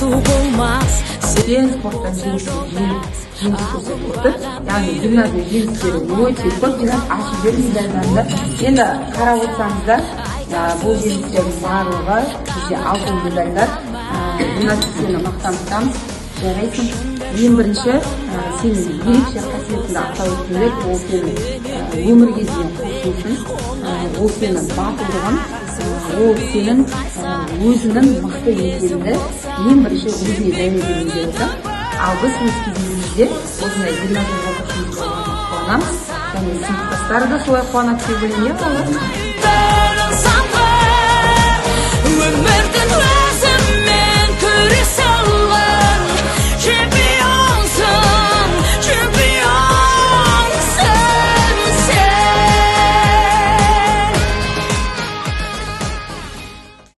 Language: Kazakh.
ұмыту болмас. Сен спорттан жеңіс көрсетіп отыр. Яғни Дильназдың жеңістері өте көп. Дильназ ашып берді медальдарды. Енді қарап отырсаңыздар, бұл жеңістердің барлығы бізде алтын медальдар. Дильназ, сені мақтан тұтамыз. Жарайсың. Ең бірінші, сенің ерекше қасиетіңді атап өткендер, ол сенің өмірге деген құлшынысың, ол сенің батылдығың, ол сенің өзінің мықты екеніңді ең бірінші өзіне дәлелдегенде отыр. Ал біз өз кезімізде осындай Дильназдың оқушымызға қуанамыз, және сыныптастары да солай қуанады деп ойлаймын.